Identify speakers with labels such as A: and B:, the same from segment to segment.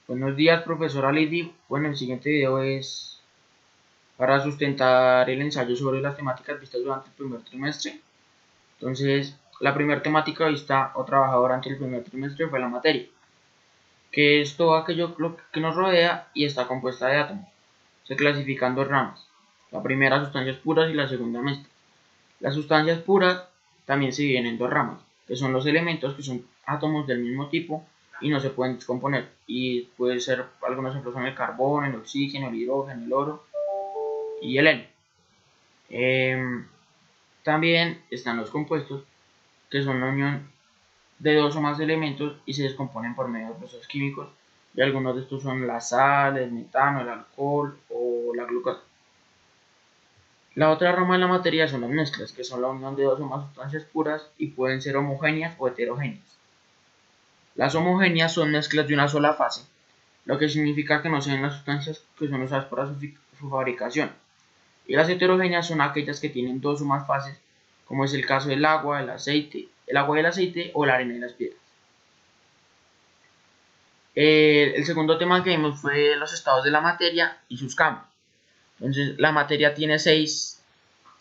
A: Buenos días, profesora Lady. Bueno, el siguiente video es para sustentar el ensayo sobre las temáticas vistas durante el primer trimestre. Entonces, la primera temática vista o trabajada durante el primer trimestre fue la materia, que es todo aquello que nos rodea y está compuesta de átomos. Se clasifican en dos ramas. La primera, sustancias puras, y la segunda, mezclas. Las sustancias puras también se dividen en dos ramas, que son los elementos, que son átomos del mismo tipo y no se pueden descomponer. Y puede ser, algunos ejemplos son el carbón, el oxígeno, el hidrógeno, el oro y el helio. También están los compuestos, que son la unión de dos o más elementos y se descomponen por medio de procesos químicos. Y algunos de estos son la sal, el metano, el alcohol o la glucosa. La otra rama de la materia son las mezclas, que son la unión de dos o más sustancias puras y pueden ser homogéneas o heterogéneas. Las homogéneas son mezclas de una sola fase, lo que significa que no sean las sustancias que son usadas para su fabricación. Y las heterogéneas son aquellas que tienen dos o más fases, como es el caso del agua, el agua y el aceite o la arena y las piedras. El segundo tema que vimos fue los estados de la materia y sus cambios. Entonces, la materia tiene seis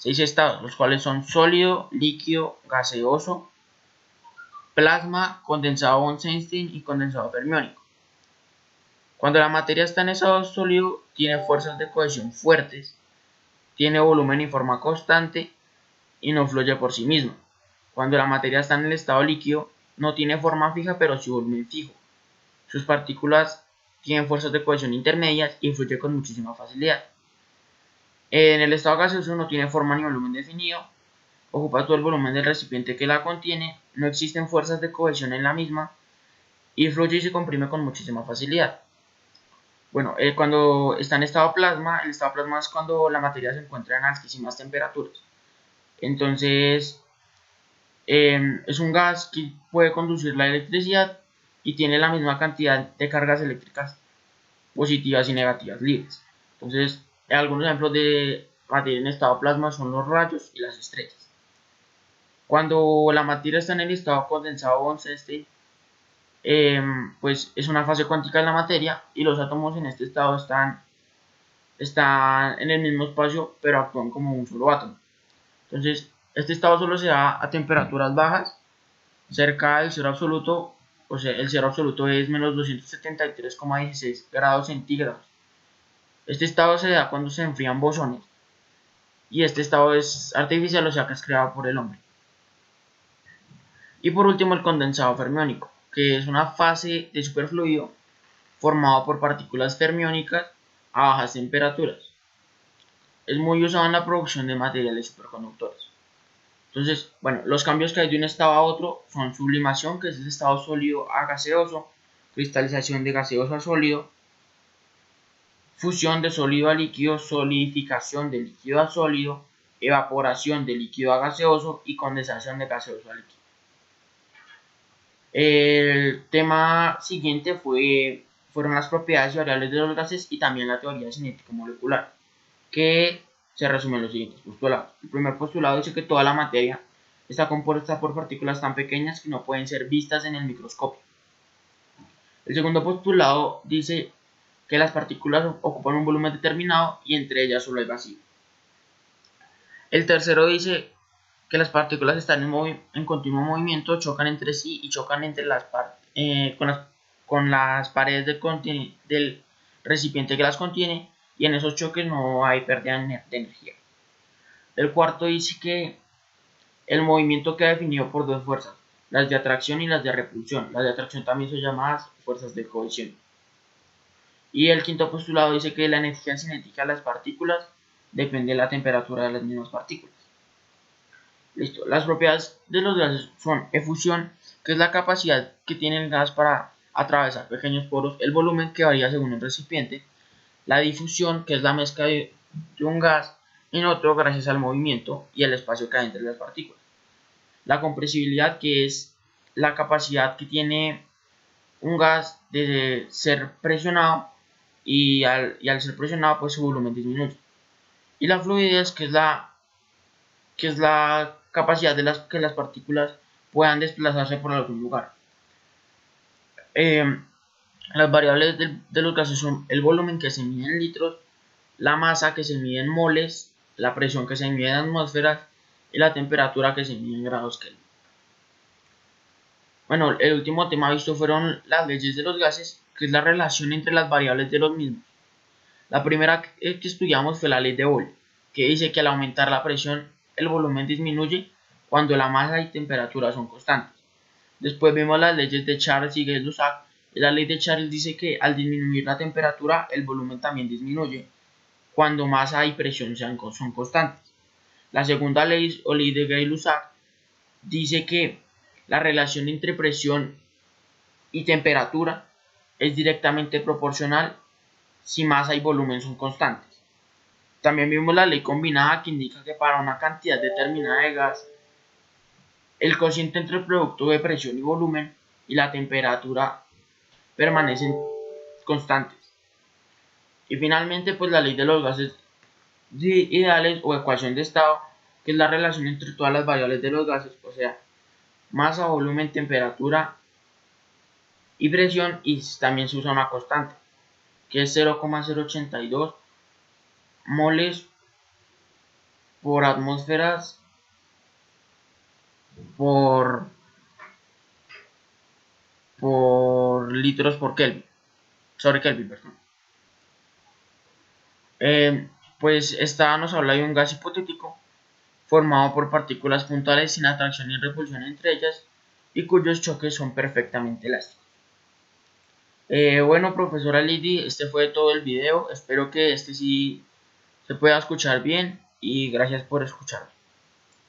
A: estados, los cuales son sólido, líquido, gaseoso, plasma, condensado Bose-Einstein y condensado fermiónico. Cuando la materia está en estado sólido, tiene fuerzas de cohesión fuertes, tiene volumen y forma constante y no fluye por sí misma. Cuando la materia está en el estado líquido, no tiene forma fija pero sí volumen fijo. Sus partículas tienen fuerzas de cohesión intermedias y fluye con muchísima facilidad. En el estado gaseoso no tiene forma ni volumen definido, ocupa todo el volumen del recipiente que la contiene, no existen fuerzas de cohesión en la misma y fluye y se comprime con muchísima facilidad. Bueno, cuando está en estado plasma, el estado plasma es cuando la materia se encuentra en altísimas temperaturas. Entonces, es un gas que puede conducir la electricidad y tiene la misma cantidad de cargas eléctricas positivas y negativas libres. Entonces, algunos ejemplos de materia en estado plasma son los rayos y las estrellas. Cuando la materia está en el estado condensado Bose-Einstein, pues es una fase cuántica de la materia y los átomos en este estado están en el mismo espacio pero actúan como un solo átomo. Entonces, este estado solo se da a temperaturas bajas, cerca del cero absoluto, o sea, el cero absoluto es menos 273,16 grados centígrados. Este estado se da cuando se enfrían bosones y este estado es artificial, o sea que es creado por el hombre. Y por último, el condensado fermiónico, que es una fase de superfluido formado por partículas fermiónicas a bajas temperaturas. Es muy usado en la producción de materiales superconductores. Entonces, bueno, los cambios que hay de un estado a otro son sublimación, que es el estado sólido a gaseoso, cristalización de gaseoso a sólido, fusión de sólido a líquido, solidificación de líquido a sólido, evaporación de líquido a gaseoso y condensación de gaseoso a líquido. El tema siguiente fueron las propiedades variables de los gases y también la teoría cinética molecular, que se resume en los siguientes postulados. El primer postulado dice que toda la materia está compuesta por partículas tan pequeñas que no pueden ser vistas en el microscopio. El segundo postulado dice que las partículas ocupan un volumen determinado y entre ellas solo hay vacío. El tercero dice que las partículas están en continuo movimiento, chocan entre sí y chocan entre con las paredes del recipiente que las contiene, y en esos choques no hay pérdida de energía. El cuarto dice que el movimiento queda definido por dos fuerzas, las de atracción y las de repulsión. Las de atracción también son llamadas fuerzas de cohesión. Y el quinto postulado dice que la energía cinética de las partículas depende de la temperatura de las mismas partículas. Listo. Las propiedades de los gases son efusión, que es la capacidad que tiene el gas para atravesar pequeños poros, el volumen que varía según el recipiente, la difusión, que es la mezcla de un gas en otro gracias al movimiento y el espacio que hay entre las partículas. La compresibilidad, que es la capacidad que tiene un gas de ser presionado y al ser presionado pues su volumen disminuye. Y la fluidez, que es la capacidad de que las partículas puedan desplazarse por algún lugar. Las variables de los gases son el volumen, que se mide en litros, la masa, que se mide en moles, la presión, que se mide en atmósferas, y la temperatura, que se mide en grados Kelvin. Bueno, el último tema visto fueron las leyes de los gases, que es la relación entre las variables de los mismos. La primera que estudiamos fue la ley de Boole, que dice que al aumentar la presión, el volumen disminuye cuando la masa y temperatura son constantes. Después vimos las leyes de Charles y Gay-Lussac. La ley de Charles dice que al disminuir la temperatura, el volumen también disminuye cuando masa y presión son constantes. La segunda ley o ley de Gay-Lussac dice que la relación entre presión y temperatura es directamente proporcional si masa y volumen son constantes. También vimos la ley combinada, que indica que para una cantidad determinada de gas, el cociente entre el producto de presión y volumen y la temperatura permanecen constantes. Y finalmente, pues la ley de los gases ideales o ecuación de estado, que es la relación entre todas las variables de los gases, o sea, masa, volumen, temperatura y presión, y también se usa una constante, que es 0,082 moles por atmósferas por litros por Kelvin, sobre Kelvin, perdón. Pues esta nos habla de un gas hipotético formado por partículas puntuales sin atracción ni repulsión entre ellas y cuyos choques son perfectamente elásticos. Bueno, profesora Lidi, este fue todo el video. Espero que este sí se pueda escuchar bien y gracias por escuchar.